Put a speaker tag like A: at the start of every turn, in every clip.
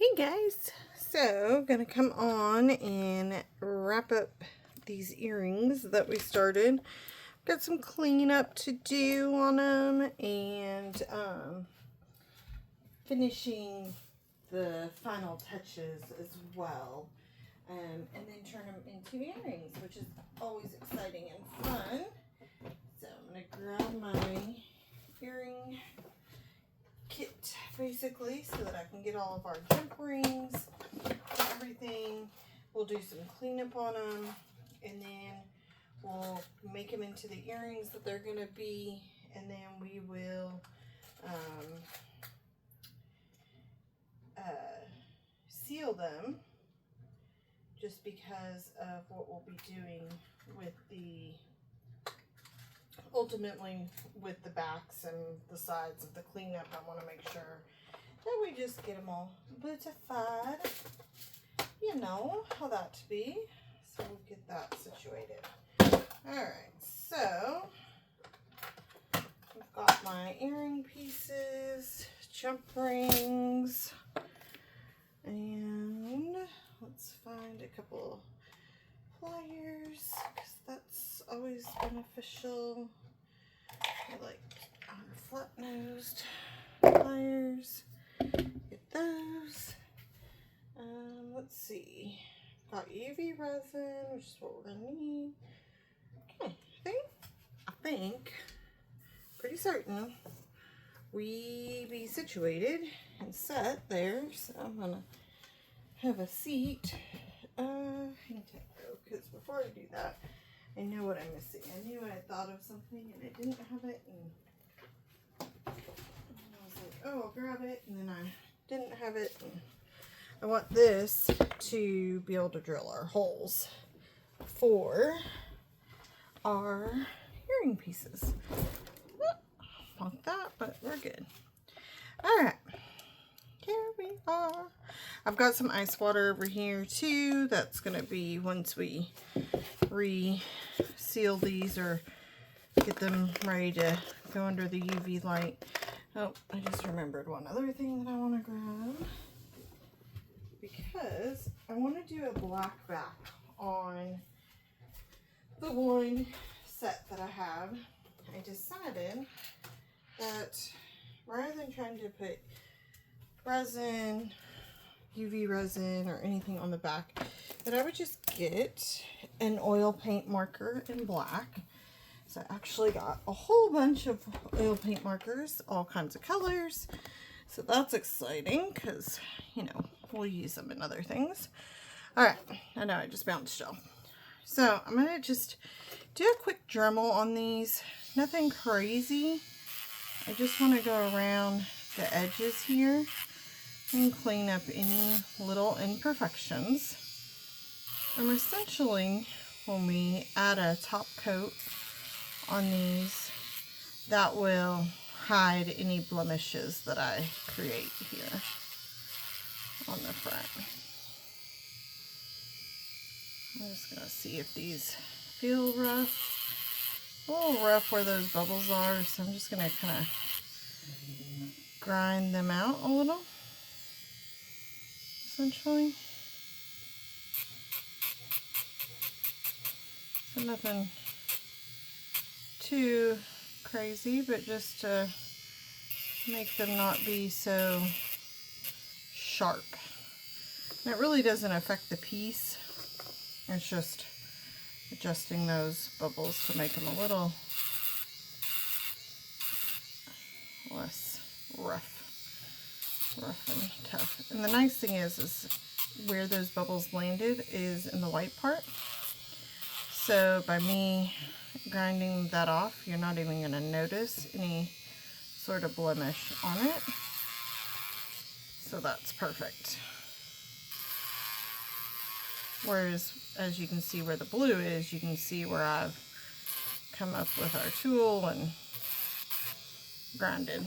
A: Hey guys, so gonna come on and wrap up these earrings that we started. Got some cleanup to do on them and finishing the final touches as well, and then turn them into earrings, which is always exciting and fun. So I'm gonna grab my earring kit basically so that I can get all of our jump rings and everything. We'll do some cleanup on them and then we'll make them into the earrings that they're gonna be, and then we will seal them, just because of what we'll be doing with the ultimately with the backs and the sides of the cleanup. I want to make sure that we just get them all beautified. You know how that to be. So we'll get that situated. Alright, so I've got my earring pieces, jump rings, and let's find a couple pliers, because that's always beneficial. I like flat-nosed pliers. Get those. Let's see. Got UV resin, which is what we're gonna need. Okay, I think, pretty certain, we be situated and set there. So I'm gonna have a seat. Hang tight though, because before I do that, I know what I'm missing. I knew I thought of something and I didn't have it, and I was like, oh, I'll grab it, and then I didn't have it. And I want this to be able to drill our holes for our earring pieces. Not that, but we're good. All right, here we are. I've got some ice water over here too. That's gonna be once we reseal these or get them ready to go under the UV light. Oh, I just remembered one other thing that I want to grab, because I want to do a black back on the one set that I have. I decided that rather than trying to put resin, UV resin, or anything on the back, that I would just get an oil paint marker in black. So I actually got a whole bunch of oil paint markers, all kinds of colors. So that's exciting because, you know, we'll use them in other things. All right, I know I just bounced y'all. So I'm gonna just do a quick Dremel on these. Nothing crazy. I just want to go around the edges here and clean up any little imperfections. And essentially, when we add a top coat on these, that will hide any blemishes that I create here on the front. I'm just going to see if these feel rough. A little rough where those bubbles are, so I'm just going to kind of grind them out a little, essentially. So nothing too crazy, but just to make them not be so sharp. And it really doesn't affect the piece. It's just adjusting those bubbles to make them a little less rough and tough. And the nice thing is where those bubbles landed is in the white part. So by me grinding that off, you're not even going to notice any sort of blemish on it. So that's perfect. Whereas, as you can see where the blue is, you can see where I've come up with our tool and grinded.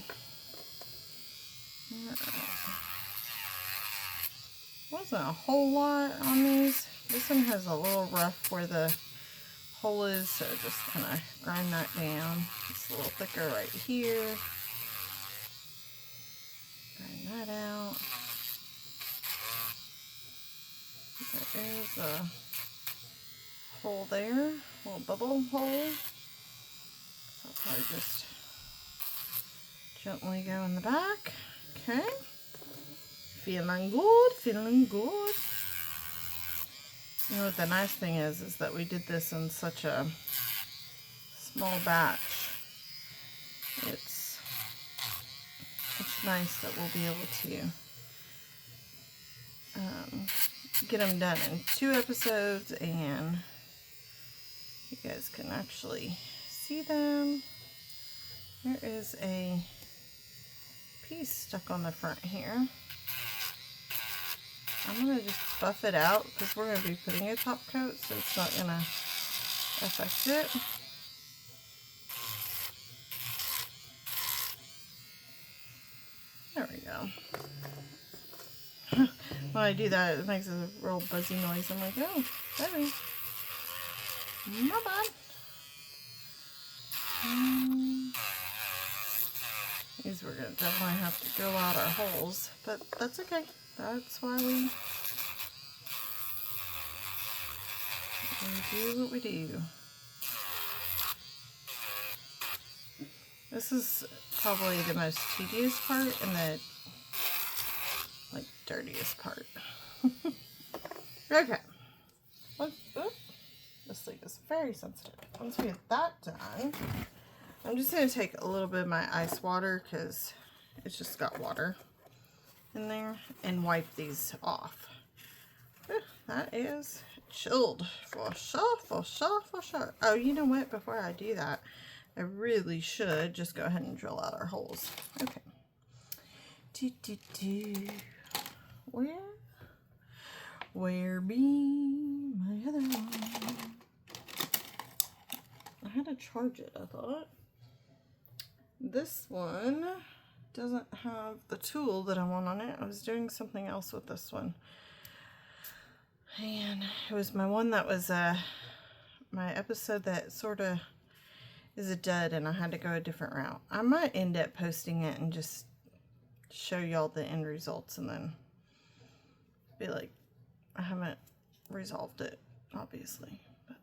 A: Wasn't a whole lot on these. This one has a little rough where the hole is, so just kind of grind that down. It's a little thicker right here. Grind that out. is a hole there, a little bubble hole. So I'll probably just gently go in the back. Okay. Feeling good, feeling good. You know what the nice thing is that we did this in such a small batch. It's nice that we'll be able to get them done in 2 episodes, and you guys can actually see them. There is a piece stuck on the front here. I'm going to just buff it out because we're going to be putting a top coat, so it's not going to affect it. There we go. When I do that, it makes a real buzzy noise. I'm like, oh, sorry. My bad. These we're going to definitely have to drill out our holes, but that's okay. That's why we do what we do. This is probably the most tedious part and the dirtiest part. Okay. This thing is very sensitive. Once we get that done, I'm just going to take a little bit of my ice water because it's just got water in there and wipe these off. That is chilled for sure, for sure, for sure. Oh, you know what? Before I do that, I really should just go ahead and drill out our holes. Okay. Where be my other one? I had to charge it, I thought. This one doesn't have the tool that I want on it. I was doing something else with this one. And it was my one that was my episode that sort of is a dud, and I had to go a different route. I might end up posting it and just show y'all the end results and then be like, I haven't resolved it, obviously. But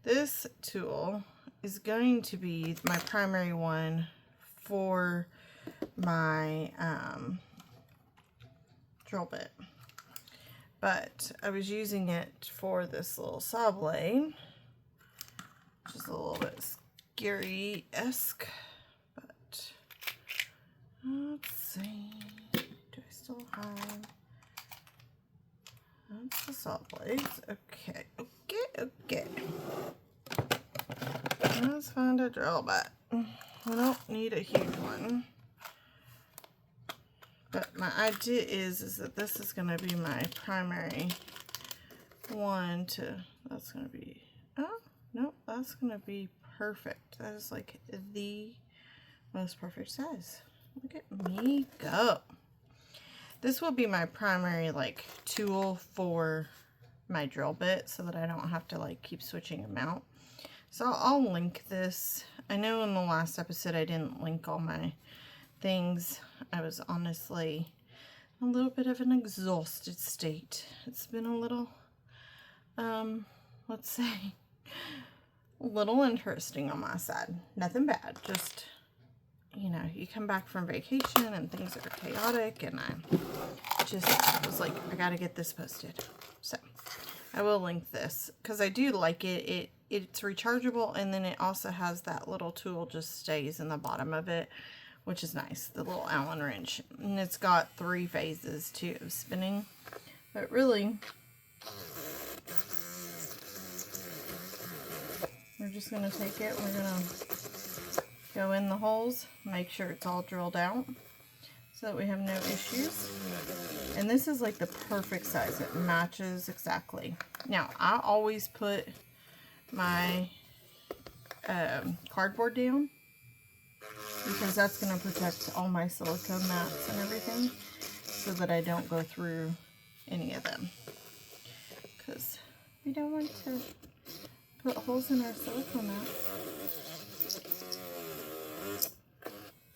A: this tool is going to be my primary one for my drill bit. But I was using it for this little saw blade, which is a little bit scary-esque. But let's see. Do I still have... That's the saw blades. Okay, okay. Let's find a drill bit. We don't need a huge one. But my idea is that this is going to be my primary one to... That's going to be... Oh, no, that's going to be perfect. That is like the most perfect size. Look at me go. This will be my primary tool for my drill bit so that I don't have to keep switching them out. So I'll link this. I know in the last episode I didn't link all my things. I was honestly a little bit of an exhausted state. It's been a little, let's say, a little interesting on my side. Nothing bad, just, you know, you come back from vacation and things are chaotic, and I just was like, I gotta get this posted. So I will link this because I do like it. It's rechargeable, and then it also has that little tool just stays in the bottom of it, which is nice, the little Allen wrench. And it's got 3 phases too of spinning. But really, we're just gonna take it, we're gonna go in the holes, make sure it's all drilled out so that we have no issues. And this is like the perfect size. It matches exactly. Now, I always put my cardboard down because that's going to protect all my silicone mats and everything so that I don't go through any of them, because we don't want to put holes in our silicone mats.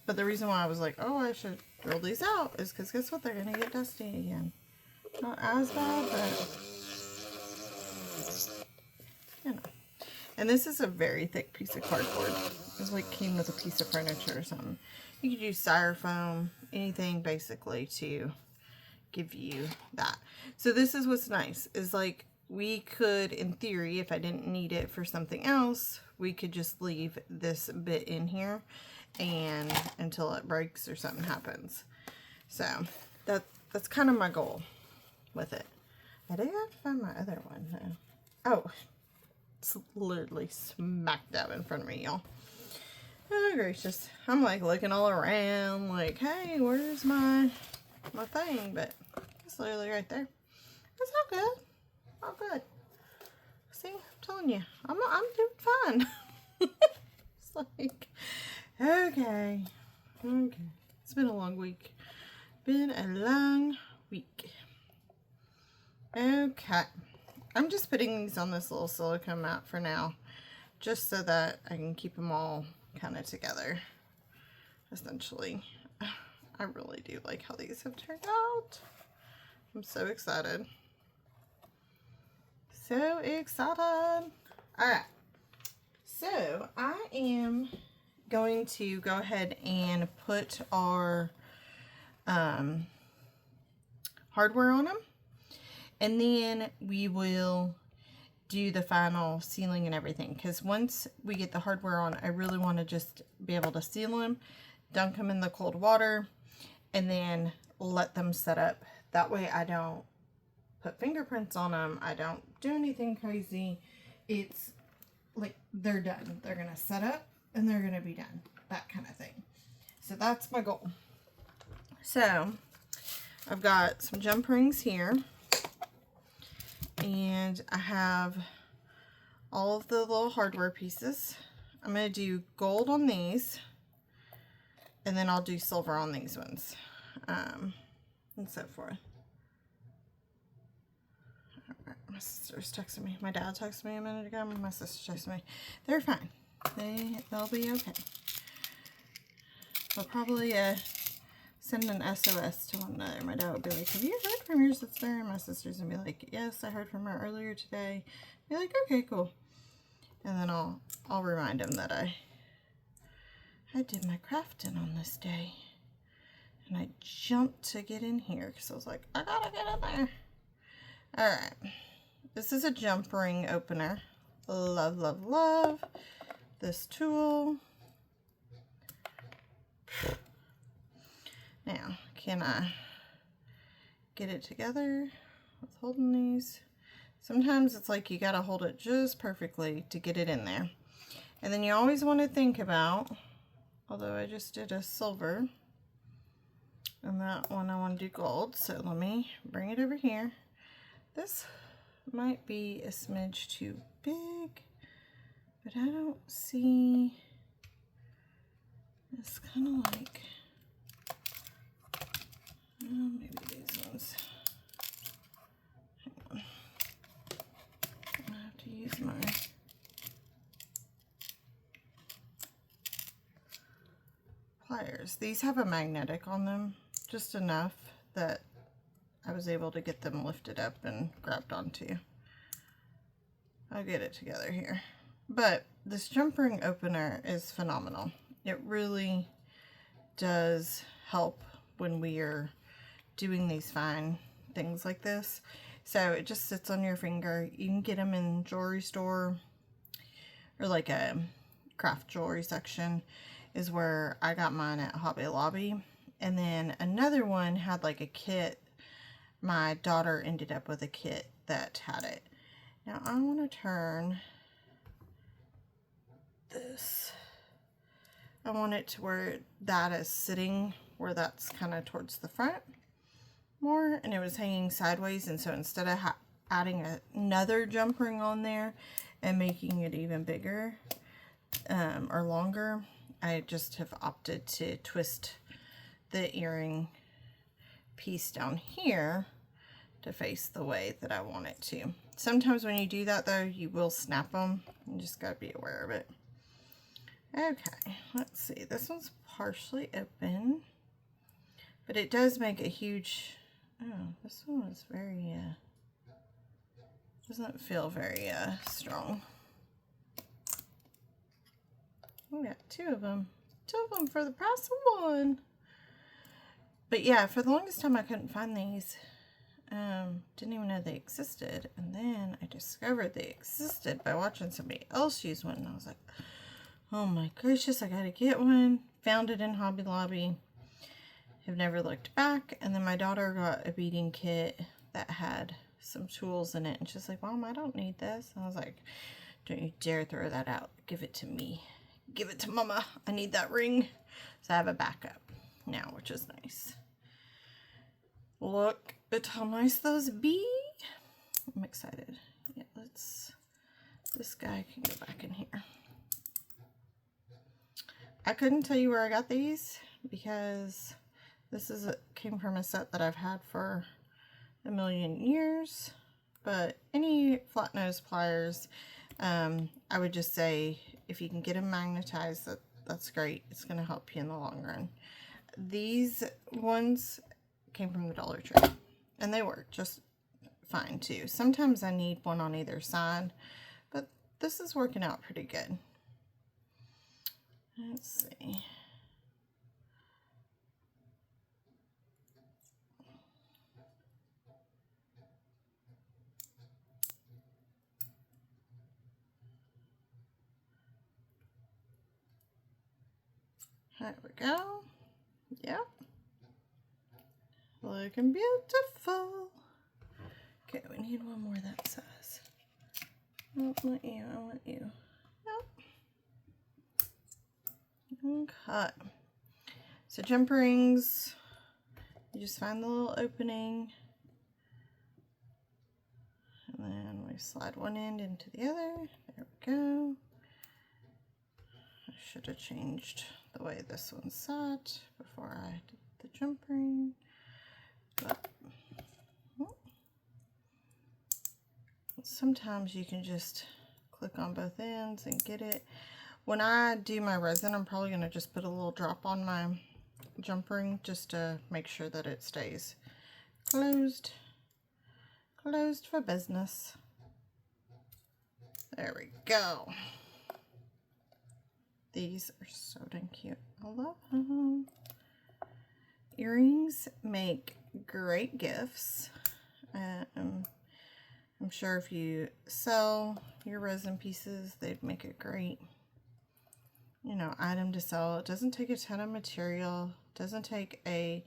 A: But the reason why I was like, oh, I should drill these out is because guess what? They're going to get dusty again. Not as bad, but you know. And this is a very thick piece of cardboard. It's like came with a piece of furniture or something. You could use styrofoam, anything basically to give you that. So this is what's nice, is like we could, in theory, if I didn't need it for something else, we could just leave this bit in here and until it breaks or something happens. So that's kind of my goal with it. I do have to find my other one though. Oh, it's literally smack dab in front of me, y'all. Oh gracious. I'm like looking all around like, hey, where's my thing? But it's literally right there. It's all good. All good. See, I'm telling you, I'm doing fine. It's like, okay. It's been a long week. Been a long week. Okay. I'm just putting these on this little silicone mat for now, just so that I can keep them all kind of together, essentially. I really do like how these have turned out. I'm so excited. So excited. Alright. So, I am going to go ahead and put our hardware on them. And then we will do the final sealing and everything. Because once we get the hardware on, I really want to just be able to seal them, dunk them in the cold water, and then let them set up. That way I don't put fingerprints on them. I don't do anything crazy. It's like they're done. They're going to set up and they're going to be done. That kind of thing. So that's my goal. So I've got some jump rings here. And I have all of the little hardware pieces. I'm going to do gold on these. And then I'll do silver on these ones. And so forth. Alright, my sister's texting me. My dad texted me a minute ago. My sister texted me. They're fine. They'll be okay. They'll probably send an SOS to one another. My dad would be like, have you heard from your sister? And my sister's gonna be like, yes, I heard from her earlier today. Be like, okay, cool. And then I'll remind him that I did my crafting on this day. And I jumped to get in here because I was like, I gotta get in there. Alright. This is a jump ring opener. Love, love, love this tool. Now, can I get it together with holding these? Sometimes it's like you gotta hold it just perfectly to get it in there. And then you always want to think about, although I just did a silver, and that one I want to do gold, so let me bring it over here. This might be a smidge too big, but I don't see, it's kind of like, maybe these ones. Hang on. I have to use my pliers. These have a magnetic on them, just enough that I was able to get them lifted up and grabbed onto. I'll get it together here. But this jump ring opener is phenomenal. It really does help when we are doing these fine things like this. So it just sits on your finger. You can get them in jewelry store, or like a craft jewelry section is where I got mine at Hobby Lobby. And then another one had like a kit. My daughter ended up with a kit that had it. Now I want to turn this. I want it to where that is sitting, where that's kind of towards the front more, and it was hanging sideways. And so instead of adding another jump ring on there and making it even bigger or longer, I just have opted to twist the earring piece down here to face the way that I want it to. Sometimes when you do that though, you will snap them. You just gotta be aware of it. Okay, let's see. This one's partially open, but it does make a huge Oh, this one was very, doesn't feel very strong. We got two of them. Two of them for the price of one. But yeah, for the longest time I couldn't find these. Didn't even know they existed. And then I discovered they existed by watching somebody else use one. And I was like, oh my gracious, I gotta get one. Found it in Hobby Lobby. Have never looked back. And then my daughter got a beading kit that had some tools in it. And she's like, Mom, I don't need this. And I was like, don't you dare throw that out. Give it to me. Give it to Mama. I need that ring. So I have a backup now, which is nice. Look at how nice those be. I'm excited. Yeah, this guy can go back in here. I couldn't tell you where I got these because this came from a set that I've had for a million years. But any flat nose pliers, I would just say if you can get them magnetized, that's great. It's going to help you in the long run. These ones came from the Dollar Tree and they work just fine too. Sometimes I need one on either side, but this is working out pretty good. Let's see. There we go. Yep. Looking beautiful. Okay, we need one more that size. I don't want you, I want you. Yep. Okay. So jump rings, you just find the little opening. And then we slide one end into the other. There we go. I should have changed the way this one sat before I did the jump ring. But sometimes you can just click on both ends and get it. When I do my resin, I'm probably going to just put a little drop on my jump ring just to make sure that it stays closed. Closed for business. There we go. These are so dang cute. I love them. Earrings make great gifts. I'm sure if you sell your resin pieces, they'd make a great, you know, item to sell. It doesn't take a ton of material. It doesn't take a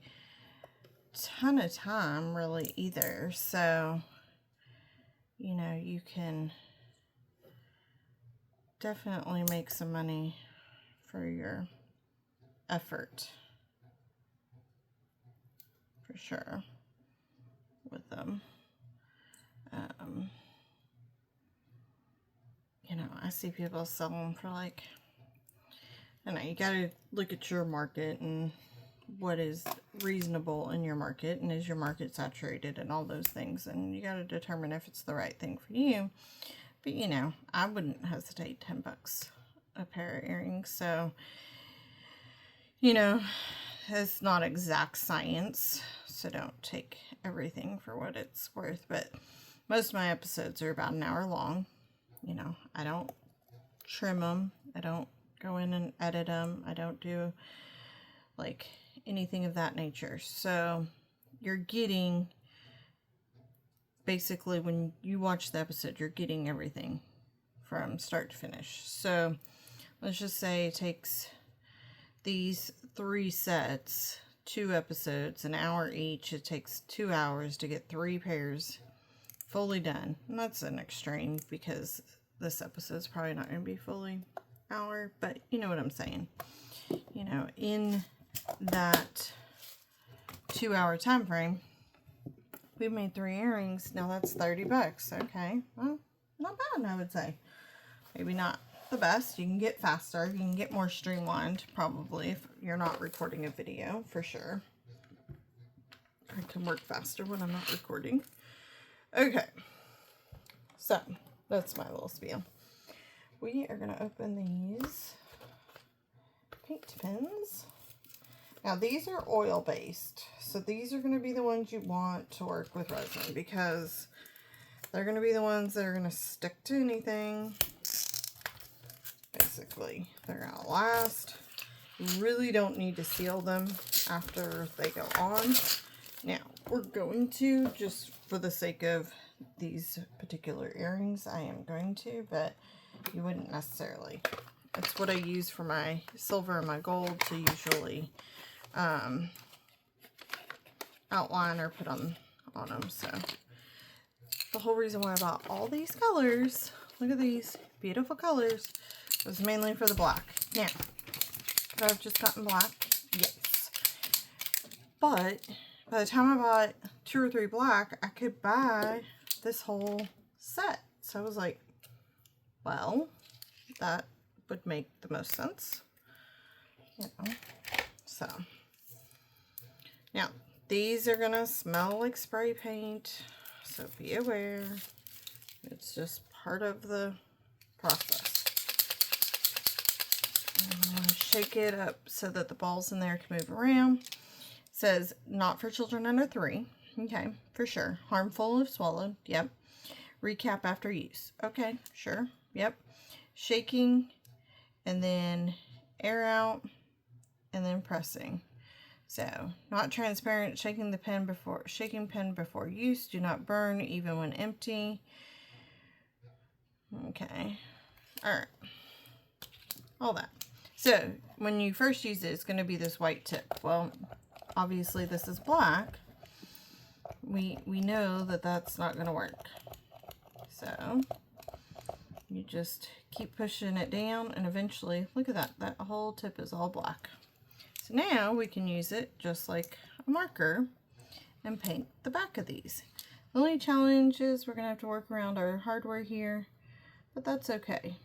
A: ton of time really either. So, you know, you can definitely make some money for your effort. For sure. With them. You know, I see people sell them for like, I know, you gotta look at your market and what is reasonable in your market, and is your market saturated and all those things, and you gotta determine if it's the right thing for you. But you know, I wouldn't hesitate. 10 bucks a pair of earrings. So, you know, it's not exact science, so don't take everything for what it's worth. But most of my episodes are about an hour long. You know, I don't trim them. I don't go in and edit them. I don't do like anything of that nature. So you're getting, basically when you watch the episode, you're getting everything from start to finish. So let's just say it takes these 3 sets, 2 episodes, an hour each. It takes 2 hours to get 3 pairs fully done. And that's an extreme because this episode's probably not going to be fully hour, but you know what I'm saying. You know, in that 2-hour time frame, we made 3 earrings. Now that's 30 bucks. Okay, well, not bad, I would say. Maybe not the best. You can get faster. You can get more streamlined, probably, if you're not recording a video, for sure. I can work faster when I'm not recording. Okay, so that's my little spiel. We are going to open these paint pens. Now these are oil based, so these are going to be the ones you want to work with resin because they're going to be the ones that are going to stick to anything. Basically, they're going to last. You really don't need to seal them after they go on. Now, we're going to, just for the sake of these particular earrings, I am going to, but you wouldn't necessarily. It's what I use for my silver and my gold to usually outline or put on them. So the whole reason why I bought all these colors, look at these beautiful colors, was mainly for the black. Now, could I have just gotten black? Yes. But by the time I bought 2 or 3 black, I could buy this whole set. So I was like, well, that would make the most sense. You know. So now these are gonna smell like spray paint, so be aware. It's just part of the process. I'm gonna shake it up so that the balls in there can move around. It says not for children under 3. Okay, for sure. Harmful if swallowed. Yep. Recap after use. Okay, sure. Yep. Shaking and then air out and then pressing. So, not transparent, shaking pen before use, do not burn even when empty. Okay. All right. All that. So, when you first use it, it's going to be this white tip. Well, obviously this is black. We know that that's not going to work. So, you just keep pushing it down and eventually, look at that. That whole tip is all black. So now we can use it just like a marker and paint the back of these. The only challenge is we're going to have to work around our hardware here, but that's okay.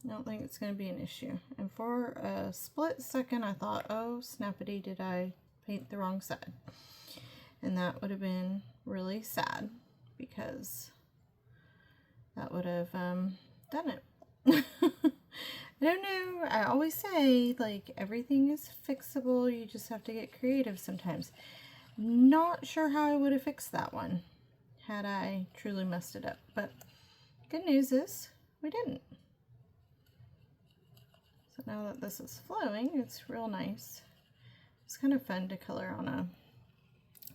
A: I don't think it's going to be an issue. And for a split second, I thought, oh, snappity, did I paint the wrong side? And that would have been really sad because that would have done it. I don't know. I always say, like, everything is fixable. You just have to get creative sometimes. Not sure how I would have fixed that one had I truly messed it up. But good news is we didn't. So now that this is flowing, it's real nice. It's kind of fun to color on a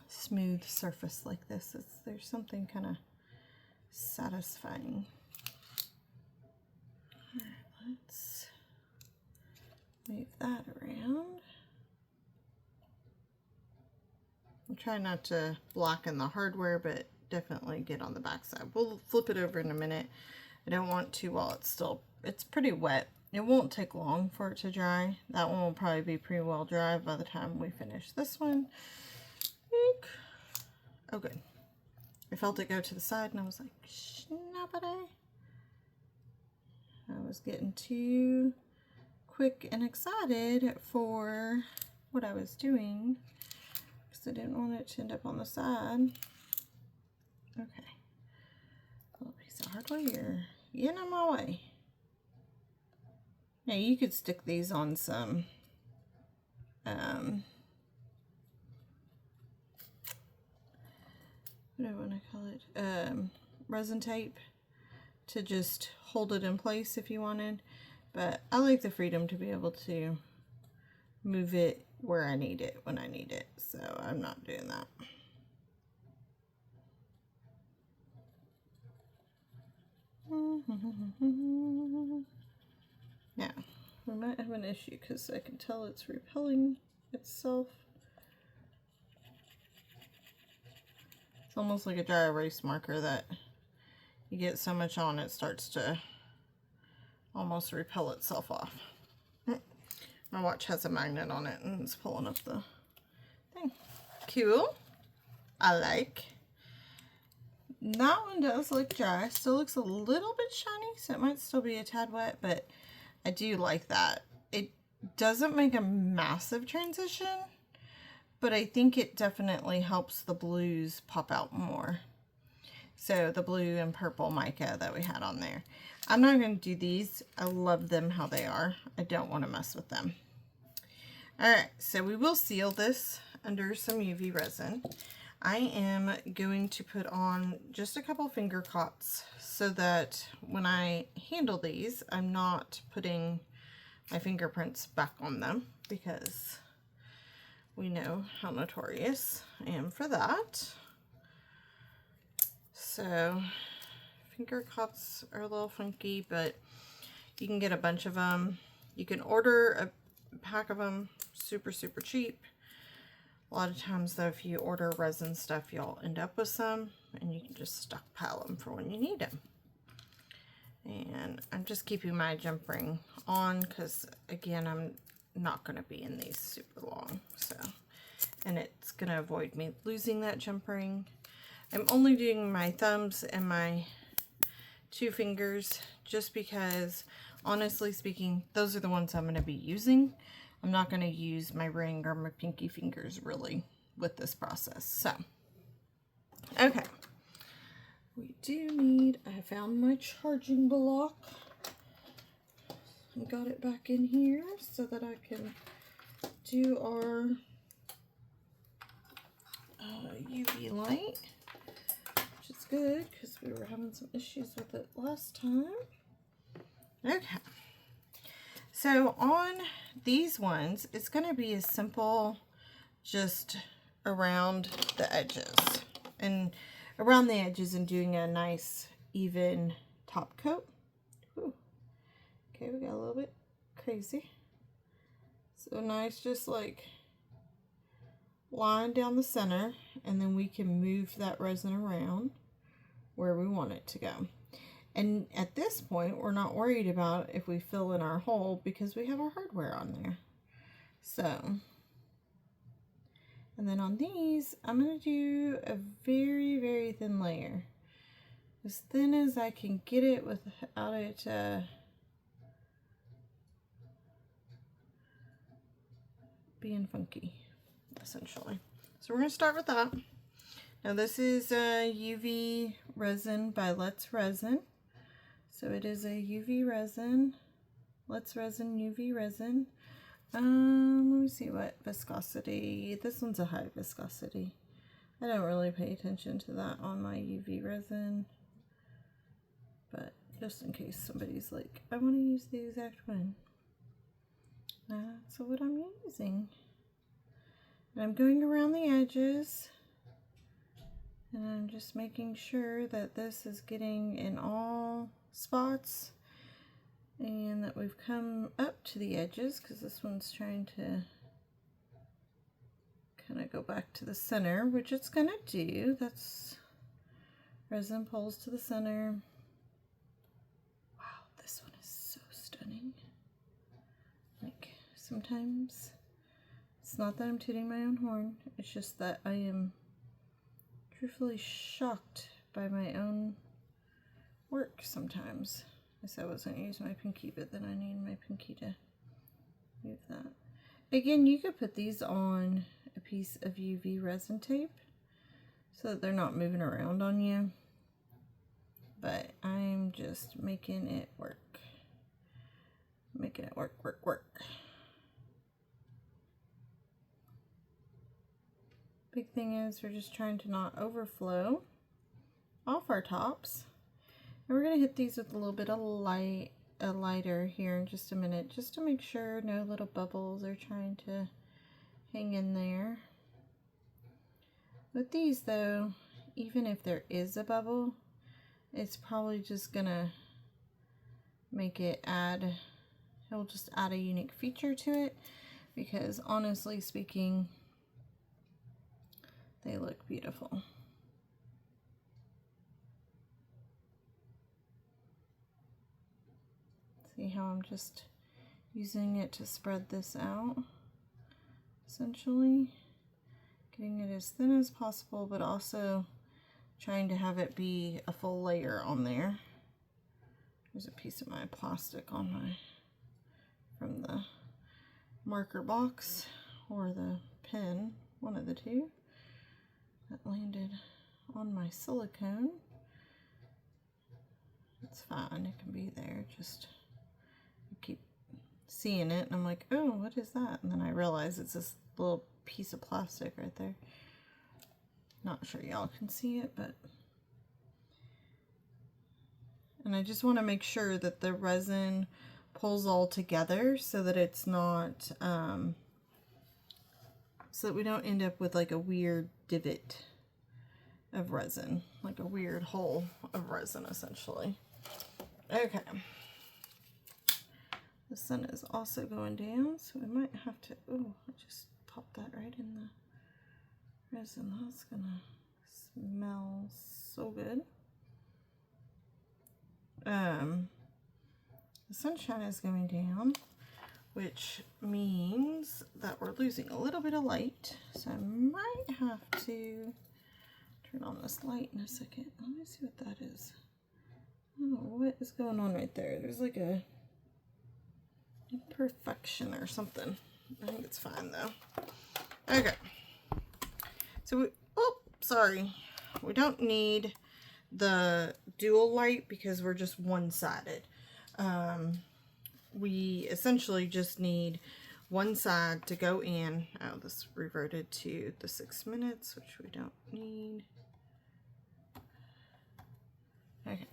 A: smooth surface like this. There's something kind of satisfying. Alright, let's move that around. I'll try not to blacken the hardware, but definitely get on the back side. We'll flip it over in a minute. I don't want to while it's pretty wet. It won't take long for it to dry. That one will probably be pretty well dry by the time we finish this one. Eek. Oh, good. I felt it go to the side and I was like, snappity. I was getting too quick and excited for what I was doing because I didn't want it to end up on the side. Okay. A little piece of hardware here. Get in my way. Now you could stick these on some what do I want to call it? Resin tape to just hold it in place if you wanted. But I like the freedom to be able to move it where I need it when I need it. So I'm not doing that. Now, we might have an issue because I can tell it's repelling itself. It's almost like a dry erase marker that you get so much on it starts to almost repel itself off. My watch has a magnet on it and it's pulling up the thing. Cool. I like. That one does look dry. Still looks a little bit shiny, so it might still be a tad wet, but I do like that. It doesn't make a massive transition, but I think it definitely helps the blues pop out more. So the blue and purple mica that we had on there. I'm not going to do these. I love them how they are. I don't want to mess with them. Alright, so we will seal this under some UV resin. I am going to put on just a couple finger cots so that when I handle these, I'm not putting my fingerprints back on them, because we know how notorious I am for that. So finger cots are a little funky, but you can get a bunch of them. You can order a pack of them super cheap. A lot of times though, if you order resin stuff, you'll end up with some, and you can just stockpile them for when you need them. And I'm just keeping my jump ring on because, again, I'm not going to be in these super long. So, and it's going to avoid me losing that jump ring. I'm only doing my thumbs and my 2 fingers just because, honestly speaking, those are the ones I'm going to be using. I'm not going to use my ring or my pinky fingers really with this process. So, okay. We do need, I found my charging block and got it back in here so that I can do our UV light, which is good because we were having some issues with it last time. Okay, so on these ones, it's going to be as simple, just around the edges and around the edges and doing a nice even top coat. Ooh. Okay, we got a little bit crazy. So nice, just like line down the center, and then we can move that resin around where we want it to go. And at this point, we're not worried about if we fill in our hole because we have our hardware on there. So, and then on these, I'm going to do a very thin layer. As thin as I can get it without it being funky, essentially. So we're going to start with that. Now this is UV resin by Let's Resin. So it is a UV resin, Let's Resin UV resin. Let me see what viscosity. This one's a high viscosity. I don't really pay attention to that on my UV resin, but just in case somebody's like, I want to use the exact one. That's what I'm using. And I'm going around the edges, and I'm just making sure that this is getting in all spots, and that we've come up to the edges, because this one's trying to kind of go back to the center, which it's going to do. That's resin pulls to the center. Wow, this one is so stunning. Like, sometimes it's not that I'm tooting my own horn, it's just that I am truthfully shocked by my own work sometimes. I said I was going to use my pinky, but then I need my pinky to move that. Again, you could put these on a piece of UV resin tape so that they're not moving around on you, but I'm just making it work. Making it work. Big thing is we're just trying to not overflow off our tops. And we're going to hit these with a little bit of lighter here in just a minute, just to make sure no little bubbles are trying to hang in there. With these though, even if there is a bubble, it's probably just going to make it it'll just add a unique feature to it, because honestly speaking, they look beautiful. See how I'm just using it to spread this out, essentially. Getting it as thin as possible, but also trying to have it be a full layer on there. There's a piece of my plastic on from the marker box or the pen, one of the two, that landed on my silicone. It's fine, it can be there, just I keep seeing it and I'm like, oh, what is that? And then I realize it's this little piece of plastic right there. Not sure y'all can see it, but... And I just want to make sure that the resin pulls all together so that it's not, so that we don't end up with like a weird divot of resin, like a weird hole of resin essentially. Okay. The sun is also going down, so we might have to, oh, I just popped that right in the resin. That's gonna smell so good. The sunshine is going down, which means that we're losing a little bit of light. So I might have to turn on this light in a second. Let me see what that is. I don't know what is going on right there. There's like a imperfection or something. I think it's fine though. Okay. So sorry. We don't need the dual light because we're just one-sided. We essentially just need one side to go in. Oh, this reverted to the 6 minutes, which we don't need. Okay.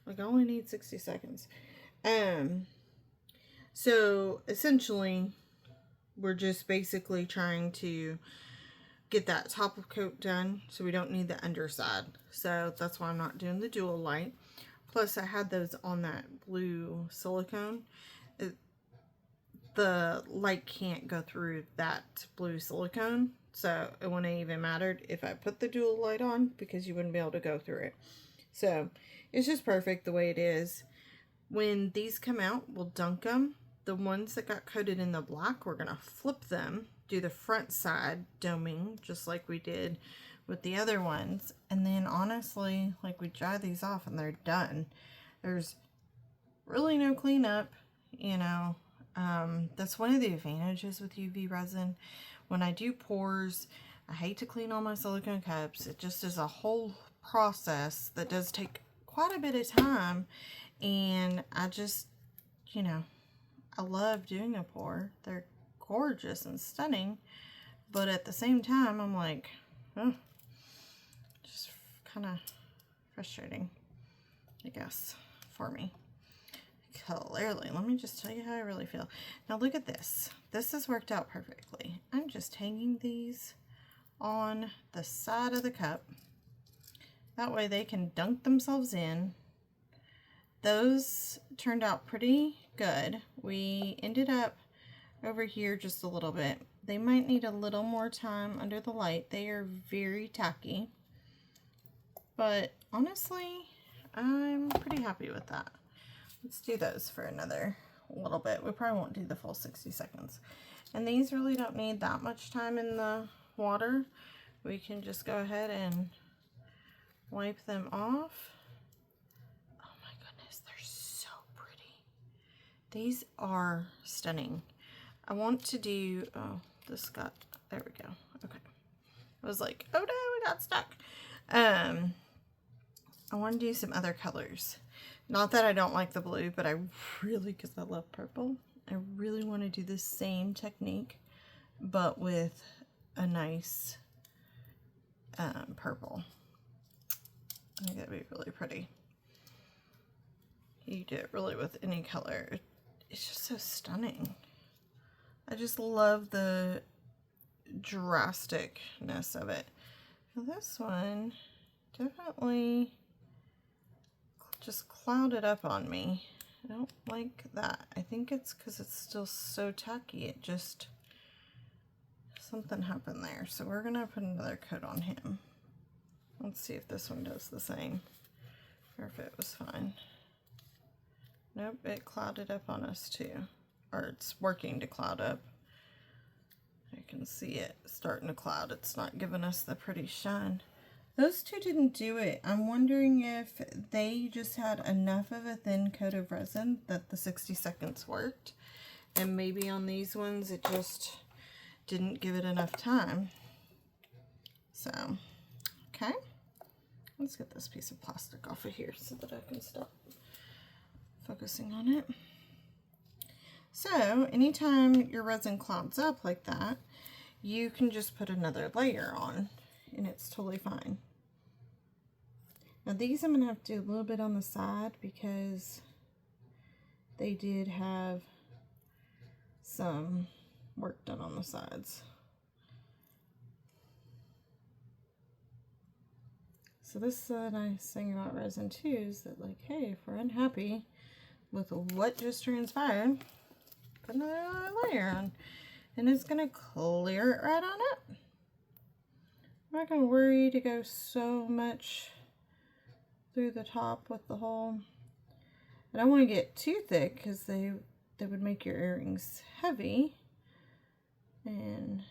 A: Like I only need 60 seconds. So essentially we're just basically trying to get that top coat done so we don't need the underside. So that's why I'm not doing the dual light. Plus I had those on that blue silicone. The light can't go through that blue silicone, so it wouldn't even mattered if I put the dual light on because you wouldn't be able to go through it. So it's just perfect the way it is. When these come out, we'll dunk them. The ones that got coated in the black, we're gonna flip them, do the front side doming just like we did with the other ones, and then honestly, like, we dry these off and they're done. There's really no cleanup, you know. That's one of the advantages with UV resin. When I do pours, I hate to clean all my silicone cups. It just is a whole process that does take quite a bit of time, and I just, you know, I love doing a pour. They're gorgeous and stunning, but at the same time I'm like, oh, just kind of frustrating, I guess, for me. Clearly, let me just tell you how I really feel. Now look at this. This has worked out perfectly. I'm just hanging these on the side of the cup. That way they can dunk themselves in. Those turned out pretty good. We ended up over here just a little bit. They might need a little more time under the light. They are very tacky. But honestly, I'm pretty happy with that. Let's do those for another little bit. We probably won't do the full 60 seconds. And these really don't need that much time in the water. We can just go ahead and wipe them off. Oh my goodness, they're so pretty. These are stunning. I want to do, oh, this got, there we go. Okay. I was like, oh no, we got stuck. I want to do some other colors. Not that I don't like the blue, but I really, because I love purple, I really want to do the same technique, but with a nice purple. I think that'd be really pretty. You do it really with any color. It's just so stunning. I just love the drasticness of it. Now this one definitely just clouded up on me. I don't like that. I think it's because it's still so tacky. It just, something happened there. So we're gonna put another coat on him. Let's see if this one does the same, or if it was fine. Nope, it clouded up on us too. Or it's working to cloud up. I can see it starting to cloud. It's not giving us the pretty shine. Those two didn't do it. I'm wondering if they just had enough of a thin coat of resin that the 60 seconds worked. And maybe on these ones it just didn't give it enough time. So, okay. Let's get this piece of plastic off of here so that I can stop focusing on it. So, anytime your resin clouds up like that, you can just put another layer on and it's totally fine. Now these I'm going to have to do a little bit on the side because they did have some work done on the sides. So this is a nice thing about resin too, is that like, hey, if we're unhappy with what just transpired, put another layer on and it's gonna clear it right on up. I'm not gonna worry to go so much through the top with the hole. I don't want to get too thick because they would make your earrings heavy. And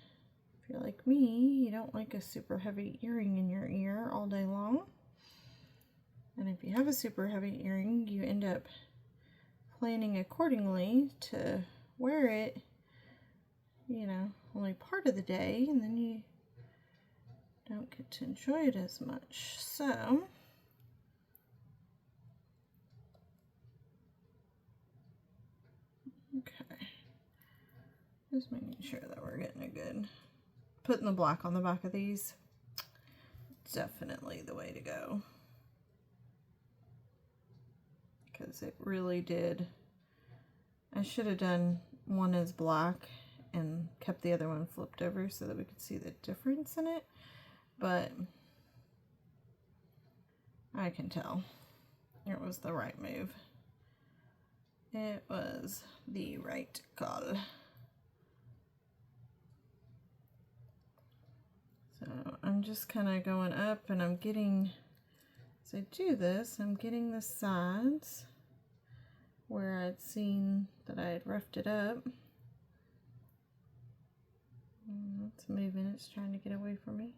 A: if you're like me, you don't like a super heavy earring in your ear all day long. And if you have a super heavy earring, you end up planning accordingly to wear it, you know, only part of the day, and then you don't get to enjoy it as much. So okay, just making sure that we're getting it good. Putting the black on the back of these, definitely the way to go. Because it really did. I should have done one as black and kept the other one flipped over so that we could see the difference in it. But I can tell it was the right move. It was the right call. So I'm just kind of going up and I'm getting, as I do this, I'm getting the sides where I'd seen that I had roughed it up. It's moving, it's trying to get away from me.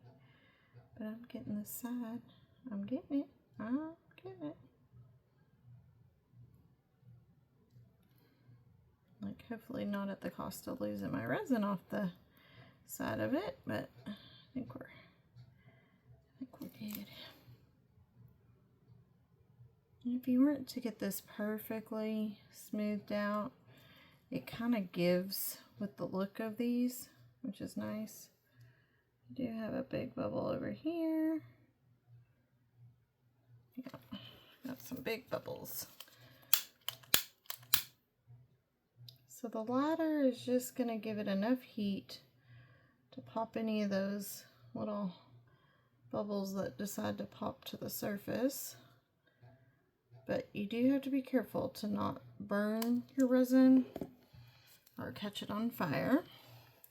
A: But I'm getting the side. I'm getting it. I'm getting it. Like, hopefully not at the cost of losing my resin off the side of it, but I think we're good. If you weren't to get this perfectly smoothed out, it kind of gives with the look of these, which is nice. I do have a big bubble over here. Yeah, got some big bubbles. So the ladder is just going to give it enough heat to pop any of those little bubbles that decide to pop to the surface. But you do have to be careful to not burn your resin or catch it on fire,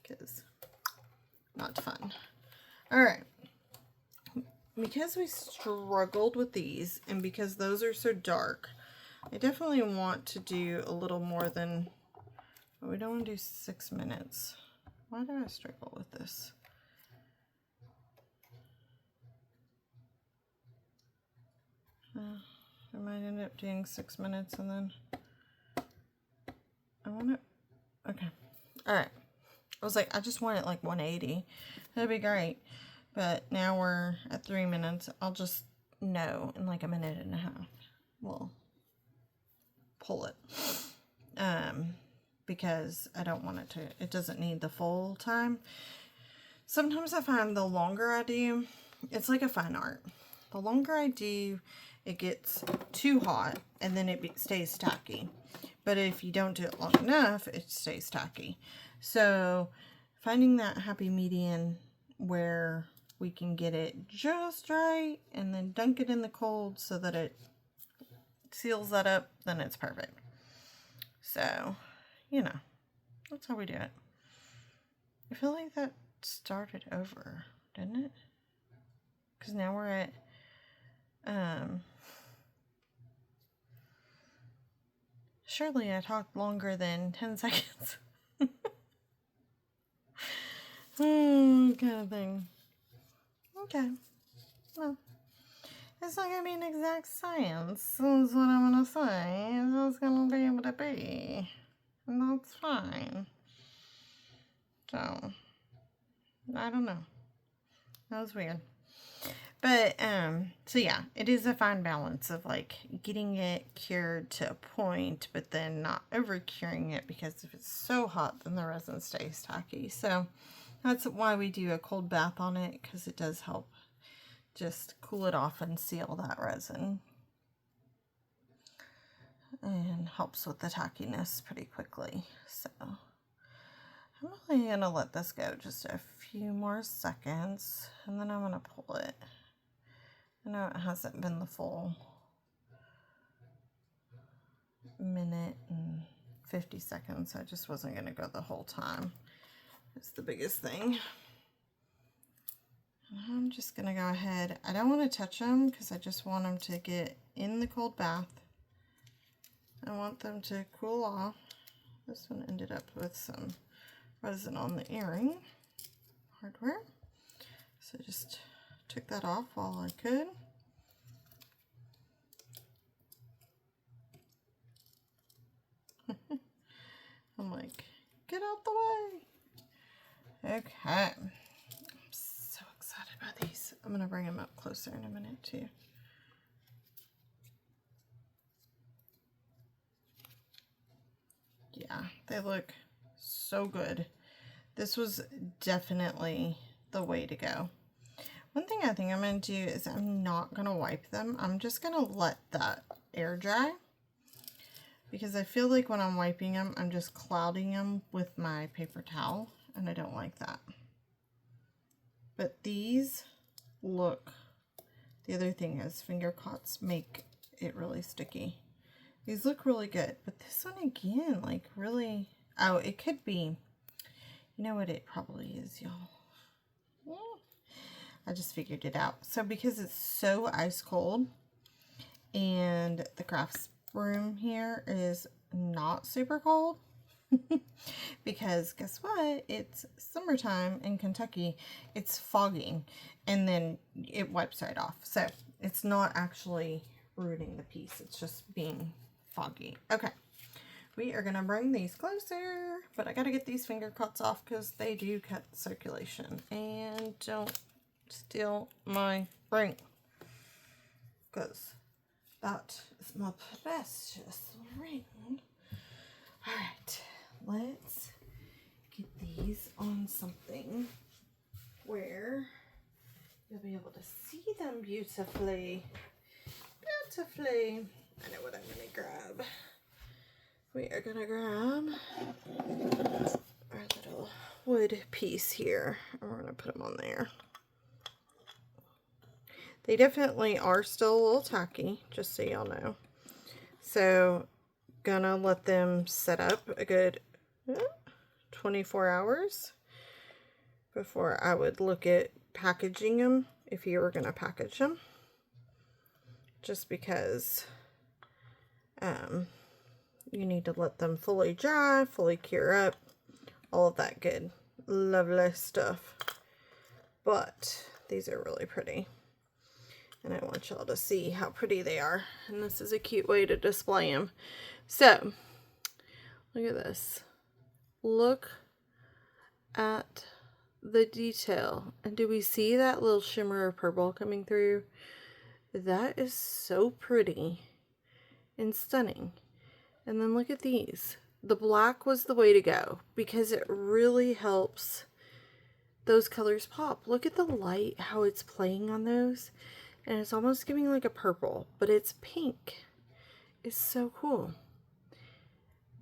A: because not fun. Alright, because we struggled with these and because those are so dark, I definitely want to do a little more than, we don't want to do 6 minutes. Why do I struggle with this? I might end up doing 6 minutes and then I want it. Okay. Alright. I was like, I just want it like 180. That'd be great. But now we're at 3 minutes. I'll just know in like a minute and a half. We'll pull it. Because I don't want it to, it doesn't need the full time. Sometimes I find the longer I do, it's like a fine art. The longer I do, it gets too hot and then it stays tacky. But if you don't do it long enough, it stays tacky. So finding that happy median where we can get it just right and then dunk it in the cold so that it seals that up, then it's perfect. So, you know, that's how we do it. I feel like that started over, didn't it? Because now we're at surely I talked longer than 10 seconds. Kind of thing. Okay. Well, it's not going to be an exact science, is what I'm going to say. It's just going to be able to be. And that's fine. So, I don't know. That was weird. But, so yeah, it is a fine balance of like getting it cured to a point, but then not over curing it, because if it's so hot, then the resin stays tacky. So That's why we do a cold bath on it, because it does help just cool it off and seal that resin. And helps with the tackiness pretty quickly. So I'm really going to let this go just a few more seconds, and then I'm going to pull it. I know it hasn't been the full minute and 50 seconds. I just wasn't going to go the whole time. It's the biggest thing. And I'm just going to go ahead. I don't want to touch them because I just want them to get in the cold bath. I want them to cool off. This one ended up with some resin on the earring hardware. So I just took that off while I could. I'm like, get out the way. Okay. I'm so excited about these. I'm going to bring them up closer in a minute too. Yeah, they look so good. This was definitely the way to go. One thing I think I'm going to do is I'm not going to wipe them. I'm just going to let that air dry. Because I feel like when I'm wiping them, I'm just clouding them with my paper towel. And I don't like that. But these look, the other thing is finger cuts make it really sticky. These look really good. But this one again, like really, oh, it could be, you know what it probably is, y'all. I just figured it out. So because it's so ice cold and the crafts room here is not super cold because guess what? It's summertime in Kentucky. It's fogging and then it wipes right off. So it's not actually ruining the piece. It's just being foggy. Okay. We are going to bring these closer, but I got to get these finger cuts off because they do cut circulation. And don't steal my ring because that is my precious ring. Alright, let's get these on something where you'll be able to see them beautifully. Beautifully. I know what I'm going to grab. We are going to grab our little wood piece here, and we're going to put them on there. They definitely are still a little tacky, just so y'all know. So, gonna let them set up a good 24 hours before I would look at packaging them, if you were gonna package them. Just because you need to let them fully dry, fully cure up, all of that good, lovely stuff. But these are really pretty. And I want y'all to see how pretty they are. And this is a cute way to display them. So, look at this. Look at the detail. And do we see that little shimmer of purple coming through? That is so pretty and stunning. And then look at these. The black was the way to go because it really helps those colors pop. Look at the light, how it's playing on those. And it's almost giving like a purple, but it's pink. It's so cool.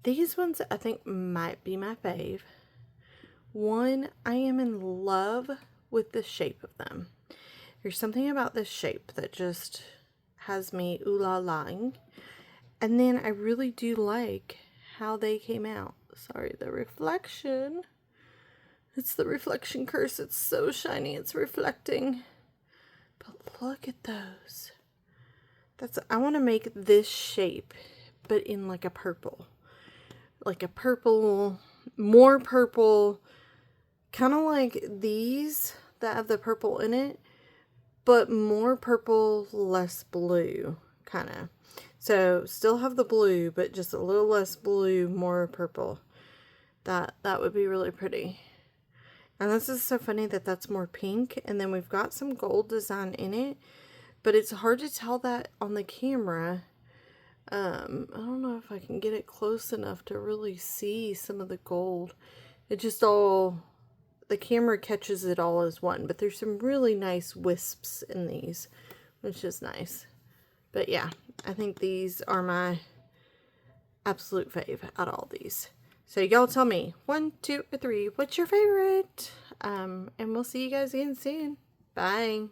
A: These ones I think might be my fave. One, I am in love with the shape of them. There's something about this shape that just has me ooh la laing. And then I really do like how they came out. Sorry, the reflection. It's the reflection curse. It's so shiny. It's reflecting. But look at those. I want to make this shape, but in like a purple. Like a purple, more purple. Kind of like these that have the purple in it, but more purple, less blue, kind of. So still have the blue, but just a little less blue, more purple. That would be really pretty. And this is so funny that that's more pink. And then we've got some gold design in it. But it's hard to tell that on the camera. I don't know if I can get it close enough to really see some of the gold. It just all the camera catches it all as one, but there's some really nice wisps in these, which is nice. But yeah, I think these are my absolute fave out of all these. So y'all tell me, 1, 2, or 3, what's your favorite? And we'll see you guys again soon. Bye.